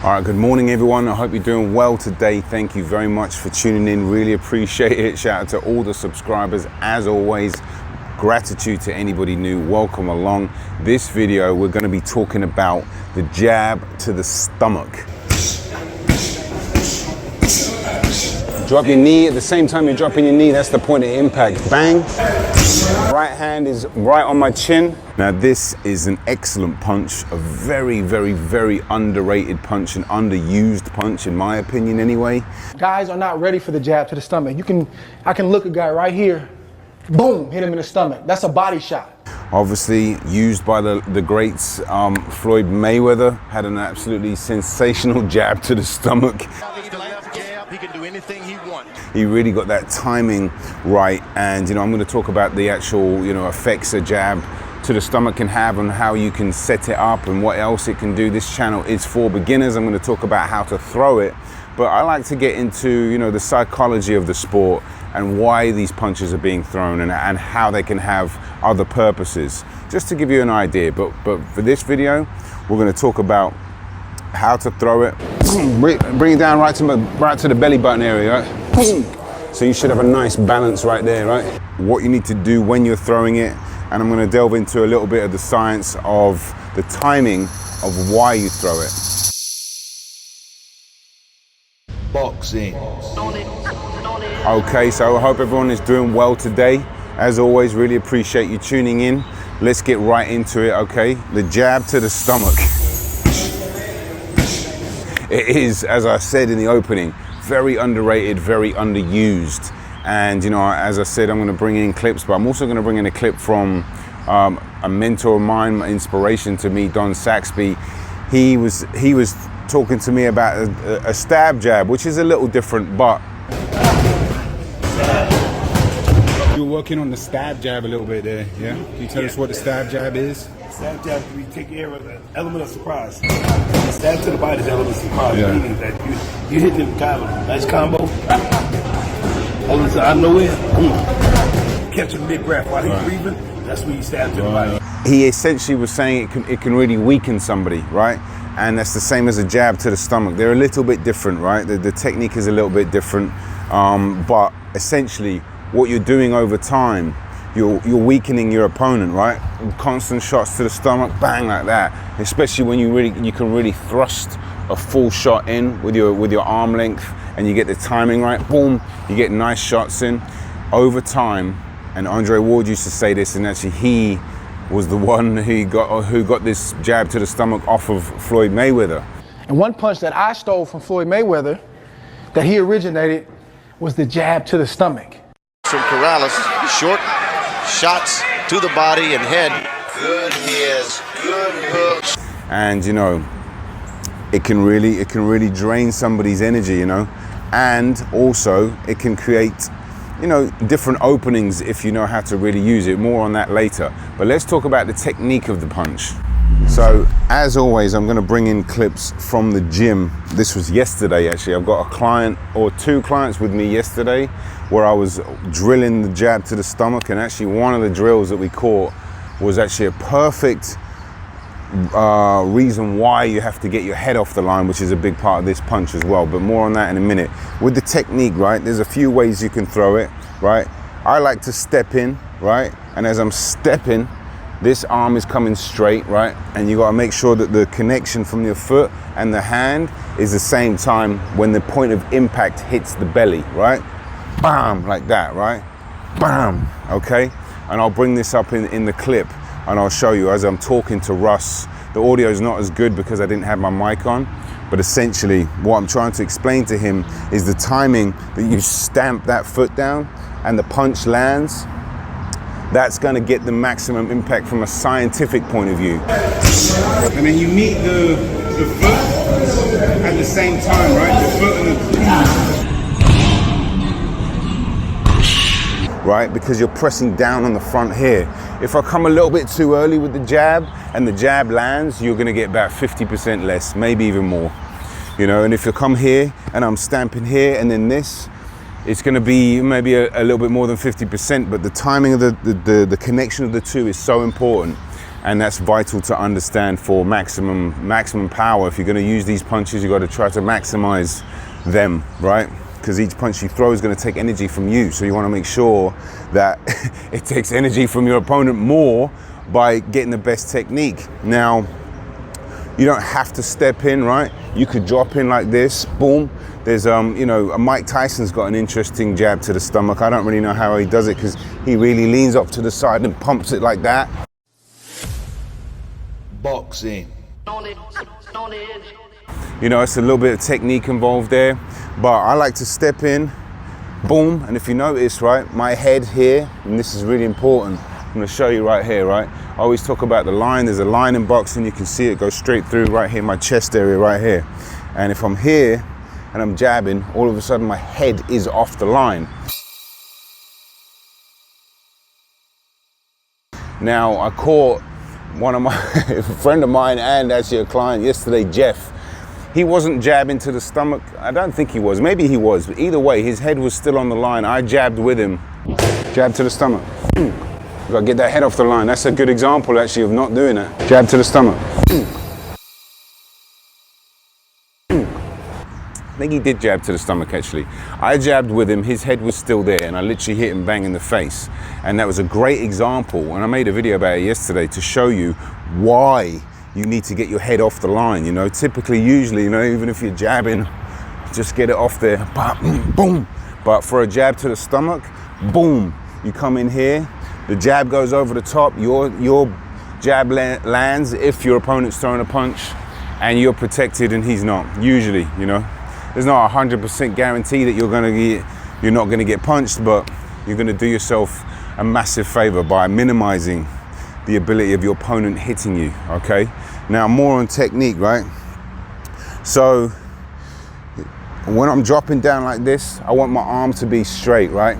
All right, good morning everyone. I hope you're doing well today. Thank you very much for tuning in. Really appreciate it. Shout out to all the subscribers. As always, gratitude to anybody new. Welcome along. This video, we're going to be talking about the jab to the stomach. Drop your knee at the same time you're dropping your knee. That's the point of impact. Bang. Right hand is right on my chin. Now this is an excellent punch, a very, very, very underrated punch, an underused punch in my opinion anyway. Guys are not ready for the jab to the stomach. I can look a guy right here, boom, hit him in the stomach. That's a body shot. Obviously used by the greats. Floyd Mayweather had an absolutely sensational jab to the stomach. He can do anything he wants. He really got that timing right, and I'm going to talk about the actual effects a jab to the stomach can have and how you can set it up and what else it can do. This channel is for beginners. I'm going to talk about how to throw it, but I like to get into the psychology of the sport and why these punches are being thrown and how they can have other purposes, just to give you an idea. But for this video, we're going to talk about how to throw it. Bring it down right to the belly button area, right? So you should have a nice balance right there, right? What you need to do when you're throwing it, and I'm going to delve into a little bit of the science of the timing of why you throw it. Boxing. Okay, so I hope everyone is doing well today. As always, really appreciate you tuning in. Let's get right into it, okay? The jab to the stomach. It is, as I said in the opening, very underrated, very underused. And as I said, I'm going to bring in clips, but I'm also going to bring in a clip from a mentor of mine, inspiration to me, Don Saxby. He was talking to me about a stab jab, which is a little different, but you're working on the stab jab a little bit there, yeah? Can you tell us what the stab jab is? Stab jab, we take care of the element of surprise. Stab to the body is the element of surprise, meaning that you hit them kind of a nice combo. All of a sudden, out of nowhere, catch him mid-breath while he's breathing. That's when you stab to the body. He essentially was saying it can really weaken somebody, right? And that's the same as a jab to the stomach. They're a little bit different, right? The technique is a little bit different, but essentially what you're doing over time, you're weakening your opponent, right? Constant shots to the stomach, bang, like that. Especially when you can really thrust a full shot in with your arm length, and you get the timing right, boom, you get nice shots in. Over time, and Andre Ward used to say this, and actually he was the one who got this jab to the stomach off of Floyd Mayweather. And one punch that I stole from Floyd Mayweather that he originated was the jab to the stomach. From Corrales, short shots to the body and head. Good hits, good hooks. And it can really drain somebody's energy, and also it can create different openings if you know how to really use it. More on that later, but let's talk about the technique of the punch. So as always, I'm going to bring in clips from the gym. This was yesterday actually. I've got a client or two clients with me yesterday where I was drilling the jab to the stomach, and actually one of the drills that we caught was actually a perfect reason why you have to get your head off the line, which is a big part of this punch as well, but more on that in a minute. With the technique, right, there's a few ways you can throw it, right? I like to step in, right? And as I'm stepping, this arm is coming straight, right? And you gotta make sure that the connection from your foot and the hand is the same time when the point of impact hits the belly, right? Bam, like that, right? Bam, okay? And I'll bring this up in the clip, and I'll show you as I'm talking to Russ. The audio is not as good because I didn't have my mic on, but essentially what I'm trying to explain to him is the timing that you stamp that foot down and the punch lands. That's gonna get the maximum impact from a scientific point of view. And then you meet the foot at the same time, right? The foot and the right? Because you're pressing down on the front here. If I come a little bit too early with the jab and the jab lands, you're gonna get about 50% less, maybe even more. And if you come here and I'm stamping here and then this, it's gonna be maybe a little bit more than 50%, but the timing of the connection of the two is so important. And that's vital to understand for maximum power. If you're going to use these punches, you've got to try to maximize them, right? Because each punch you throw is going to take energy from you. So you want to make sure that it takes energy from your opponent more by getting the best technique. Now, you don't have to step in, right? You could drop in like this, boom. There's, you know, Mike Tyson's got an interesting jab to the stomach. I don't really know how he does it because he really leans off to the side and pumps it like that. Boxing. You know, it's a little bit of technique involved there, but I like to step in, boom, and if you notice, right, my head here, and this is really important, I'm gonna show you right here, right? I always talk about the line. There's a line in boxing, you can see it go straight through right here, my chest area right here. And if I'm here and I'm jabbing, all of a sudden my head is off the line. Now, I caught one of my, a friend of mine and actually a client yesterday, Jeff. He wasn't jabbing to the stomach. I don't think he was, maybe he was, but either way, his head was still on the line. I jabbed with him, jab to the stomach. You gotta get that head off the line. That's a good example actually of not doing it. Jab to the stomach. I think he did jab to the stomach actually. I jabbed with him, his head was still there, and I literally hit him bang in the face. And that was a great example, and I made a video about it yesterday to show you why you need to get your head off the line. You know, typically, usually, you know, even if you're jabbing, just get it off there, boom. But for a jab to the stomach, boom, you come in here, the jab goes over the top, your jab lands if your opponent's throwing a punch, and you're protected and he's not, usually, you know. There's not a 100% guarantee that you're not gonna get punched, but you're gonna do yourself a massive favor by minimizing the ability of your opponent hitting you, okay? Now, more on technique, right? So, when I'm dropping down like this, I want my arm to be straight, right?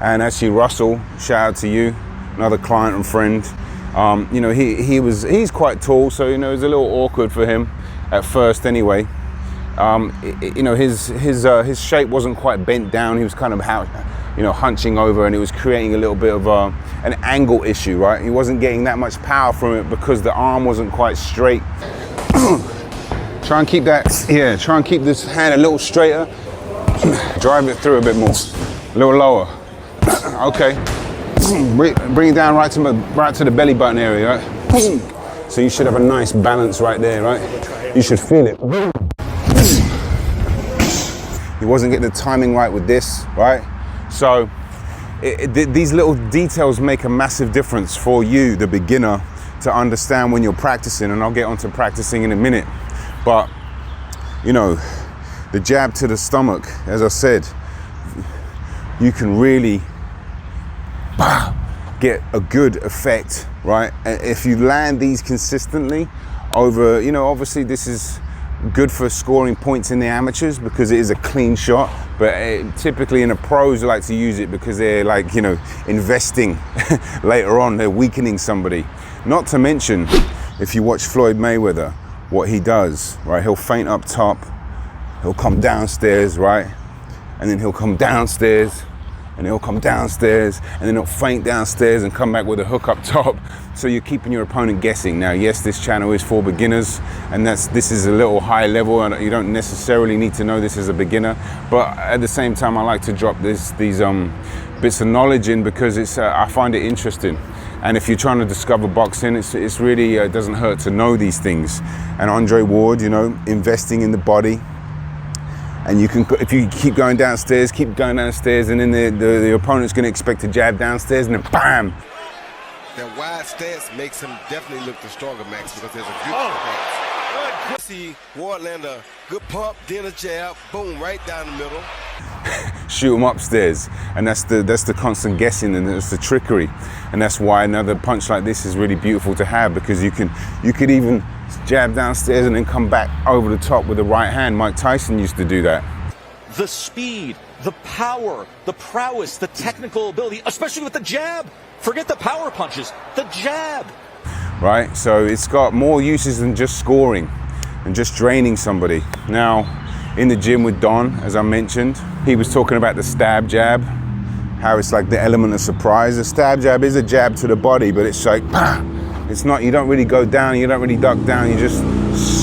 And actually, Russell, shout out to you, another client and friend. You know, he's quite tall, so you know, it was a little awkward for him at first anyway. You know, his shape wasn't quite bent down. He was kind of, you know, hunching over, and it was creating a little bit of an angle issue, right? He wasn't getting that much power from it because the arm wasn't quite straight. Try and keep that, yeah, try and keep this hand a little straighter. Drive it through a bit more, a little lower. Okay, bring it down right to the belly button area, right? So you should have a nice balance right there, right? You should feel it. He wasn't getting the timing right with this, right? So these little details make a massive difference for you, the beginner, to understand when you're practicing, and I'll get onto practicing in a minute. But, you know, the jab to the stomach, as I said, you can really get a good effect, right? And if you land these consistently over, you know, obviously this is good for scoring points in the amateurs because it is a clean shot, but typically in the pros they like to use it because they're like, you know, investing later on, they're weakening somebody. Not to mention, if you watch Floyd Mayweather, what he does, right? He'll feint up top, he'll come downstairs, right? And then he'll come downstairs, and he'll come downstairs, and then he'll feint downstairs and come back with a hook up top. So you're keeping your opponent guessing. Now, yes, this channel is for beginners, and this is a little high level, and you don't necessarily need to know this as a beginner. But at the same time, I like to drop these bits of knowledge in because I find it interesting. And if you're trying to discover boxing, it's really doesn't hurt to know these things. And Andre Ward, you know, investing in the body. And you can, if you keep going downstairs, and then the opponent's going to expect to jab downstairs, and then bam. That wide stance makes him definitely look the stronger, Max, because there's a good see Ward land a good pump, then a jab, boom, right down the middle. Shoot him upstairs, and that's the constant guessing, and that's the trickery, and that's why another punch like this is really beautiful to have, because you could even jab downstairs and then come back over the top with the right hand. Mike Tyson used to do that. The speed, the power, the prowess, the technical ability, especially with the jab. Forget the power punches, the jab. Right, so it's got more uses than just scoring and just draining somebody. Now, in the gym with Don, as I mentioned. He was talking about the stab jab, how it's like the element of surprise. The stab jab is a jab to the body, but it's like, it's not, you don't really go down, you don't really duck down, you just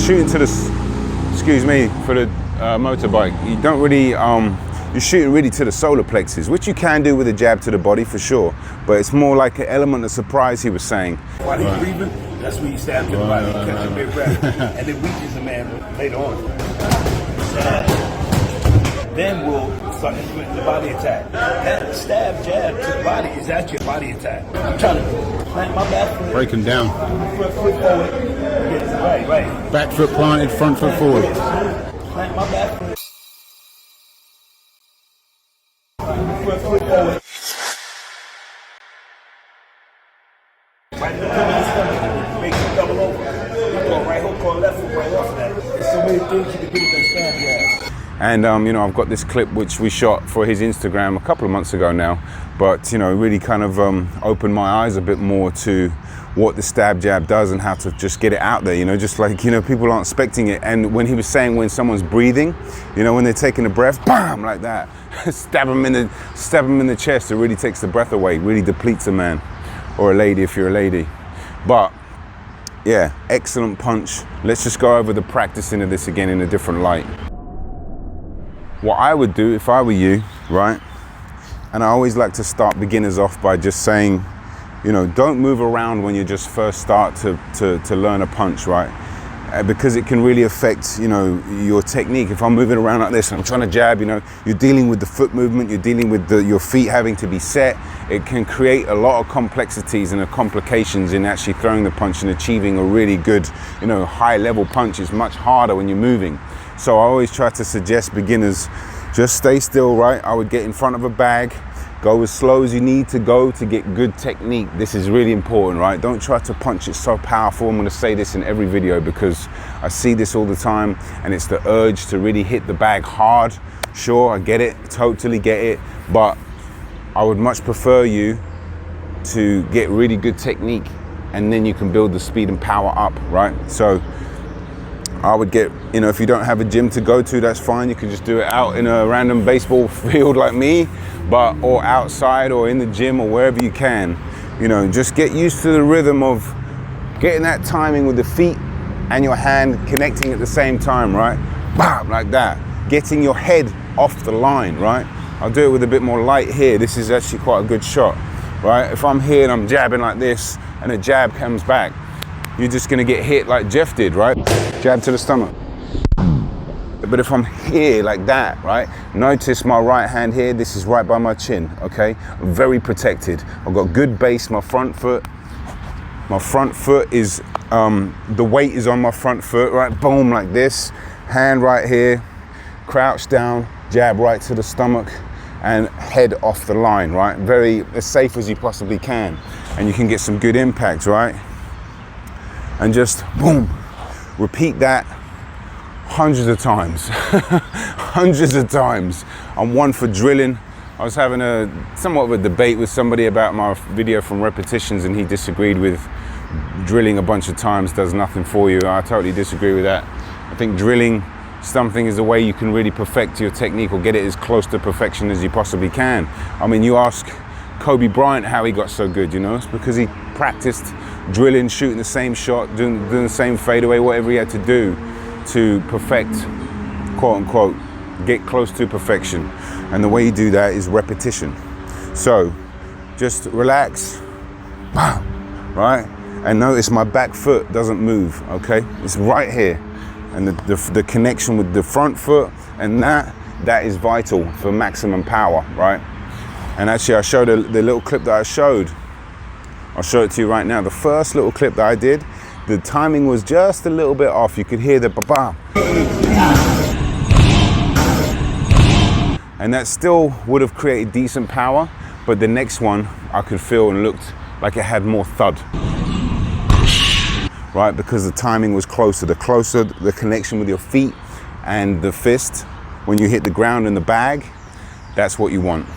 shoot into the, excuse me for the motorbike. You don't really, you're shooting really to the solar plexus, which you can do with a jab to the body for sure, but it's more like an element of surprise, he was saying. While he's breathing, that's when you stab to the body, you catch a big breath, and then weakens the man later on. Then we'll start implementing the body attack. That stab jab to the body is actually a body attack. I'm trying to plant my back foot. Break him down. Foot forward. Yes, right. Back foot planted, front foot forward. Plant my back foot. Foot forward. Right in the middle of the stomach. Make it double over. You go right hook or left hook right off of that. There's so many things you can do with that stab jab. And you know, I've got this clip which we shot for his Instagram a couple of months ago now, but you know, really kind of opened my eyes a bit more to what the stab jab does and how to just get it out there, you know, just like, you know, people aren't expecting it. And when he was saying when someone's breathing, you know, when they're taking a breath, bam, like that, stab them in the chest, it really takes the breath away, really depletes a man or a lady if you're a lady. But yeah, excellent punch. Let's just go over the practicing of this again in a different light. What I would do if I were you, right? And I always like to start beginners off by just saying, you know, don't move around when you just first start to learn a punch, right? Because it can really affect, you know, your technique. If I'm moving around like this and I'm trying to jab, you know, you're dealing with the foot movement, you're dealing with your feet having to be set. It can create a lot of complexities and complications in actually throwing the punch and achieving a really good, you know, high level punch. Is much harder when you're moving. So I always try to suggest beginners, just stay still, right? I would get in front of a bag, go as slow as you need to go to get good technique. This is really important, right? Don't try to punch it so powerful. I'm gonna say this in every video because I see this all the time, and it's the urge to really hit the bag hard. Sure, I get it, totally get it, but I would much prefer you to get really good technique, and then you can build the speed and power up, right? So I would get, you know, if you don't have a gym to go to, that's fine. You can just do it out in a random baseball field like me, or outside or in the gym or wherever you can. You know, just get used to the rhythm of getting that timing with the feet and your hand connecting at the same time, right? Bam, like that. Getting your head off the line, right? I'll do it with a bit more light here. This is actually quite a good shot, right? If I'm here and I'm jabbing like this and a jab comes back, you're just gonna get hit like Jeff did, right? Jab to the stomach. But if I'm here like that, right? Notice my right hand here, this is right by my chin, okay? I'm very protected. I've got good base, my front foot is, the weight is on my front foot, right? Boom, like this. Hand right here, crouch down, jab right to the stomach, and head off the line, right? Very as safe as you possibly can. And you can get some good impact, right? And just boom, repeat that hundreds of times, hundreds of times. I'm one for drilling. I was having somewhat of a debate with somebody about my video from repetitions, and he disagreed with drilling a bunch of times does nothing for you. I totally disagree with that. I think drilling something is the way you can really perfect your technique or get it as close to perfection as you possibly can. I mean, you ask Kobe Bryant how he got so good, you know, it's because he practiced drilling, shooting the same shot, doing the same fadeaway, whatever he had to do to perfect, quote unquote, get close to perfection. And the way you do that is repetition. So just relax, right? And notice my back foot doesn't move, okay? It's right here. And the connection with the front foot and that is vital for maximum power, right? And actually I showed the little clip that I showed. I'll show it to you right now. The first little clip that I did, the timing was just a little bit off. You could hear the ba-ba. And that still would have created decent power, but the next one I could feel and looked like it had more thud. Right, because the timing was closer. The closer the connection with your feet and the fist, when you hit the ground in the bag, that's what you want.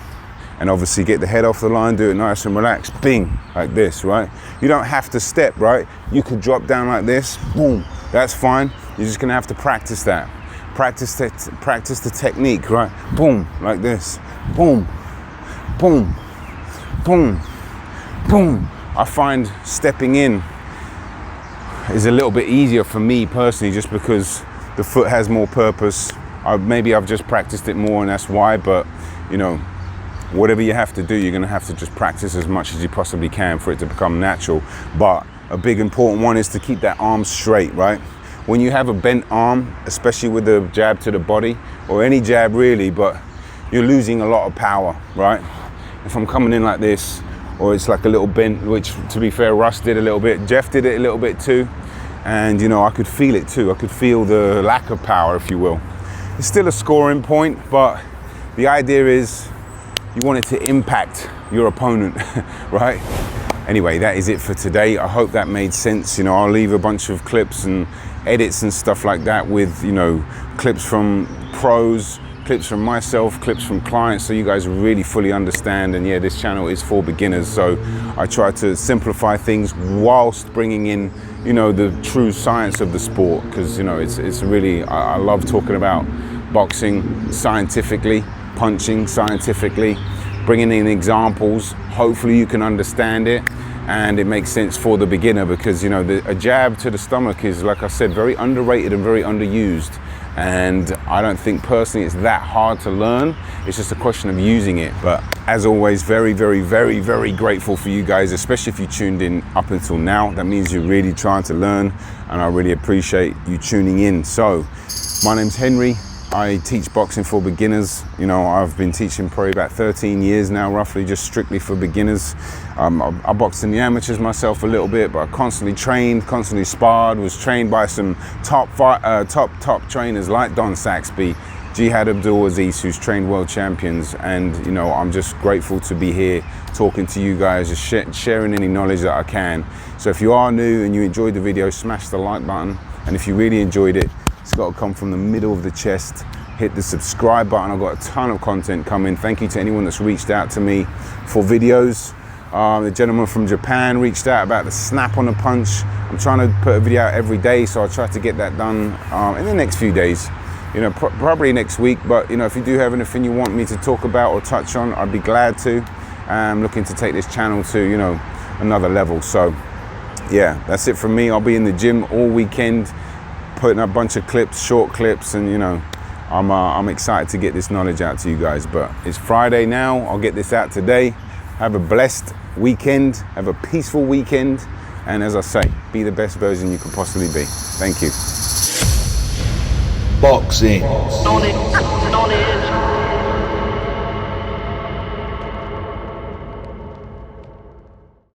And obviously get the head off the line, do it nice and relaxed, bing, like this, right? You don't have to step, right? You could drop down like this, boom, that's fine. You're just gonna have to practice that. Practice the technique, right? Boom, like this. Boom, boom, boom, boom. I find stepping in is a little bit easier for me personally, just because the foot has more purpose. Maybe I've just practiced it more and that's why, but you know, whatever you have to do, you're gonna have to just practice as much as you possibly can for it to become natural. But a big important one is to keep that arm straight, right? When you have a bent arm, especially with the jab to the body, or any jab really, but you're losing a lot of power, right? If I'm coming in like this, or it's like a little bent, which to be fair, Russ did a little bit, Jeff did it a little bit too, and you know, I could feel it too. I could feel the lack of power, if you will. It's still a scoring point, but the idea is you want it to impact your opponent, right? Anyway, that is it for today. I hope that made sense. You know, I'll leave a bunch of clips and edits and stuff like that with, you know, clips from pros, clips from myself, clips from clients, so you guys really fully understand. And yeah, this channel is for beginners, so I try to simplify things whilst bringing in, you know, the true science of the sport, because, you know, it's really, I love talking about boxing scientifically, punching scientifically, bringing in examples. Hopefully you can understand it and it makes sense for the beginner, because, you know, a jab to the stomach is, like I said, very underrated and very underused. And I don't think personally it's that hard to learn. It's just a question of using it. But as always, very, very, very, very grateful for you guys, especially if you tuned in up until now. That means you're really trying to learn, and I really appreciate you tuning in. So my name's Henry. I teach boxing for beginners. You know, I've been teaching probably about 13 years now, roughly, just strictly for beginners. I boxed in the amateurs myself a little bit, but I constantly trained, constantly sparred, was trained by some top trainers like Don Saxby, Jihad Abdul-Aziz, who's trained world champions. And, you know, I'm just grateful to be here talking to you guys, just sharing any knowledge that I can. So if you are new and you enjoyed the video, smash the like button. And if you really enjoyed it, it's got to come from the middle of the chest. Hit the subscribe button. I've got a ton of content coming. Thank you to anyone that's reached out to me for videos. The gentleman from Japan reached out about the snap on the punch. I'm trying to put a video out every day, so I'll try to get that done in the next few days. You know, probably next week. But, you know, if you do have anything you want me to talk about or touch on, I'd be glad to. I'm looking to take this channel to, you know, another level. So, yeah, that's it from me. I'll be in the gym all weekend, putting up a bunch of clips, short clips, and, you know, I'm excited to get this knowledge out to you guys. But it's Friday now. I'll get this out today. Have a blessed weekend. Have a peaceful weekend. And as I say, be the best version you could possibly be. Thank you. Boxing.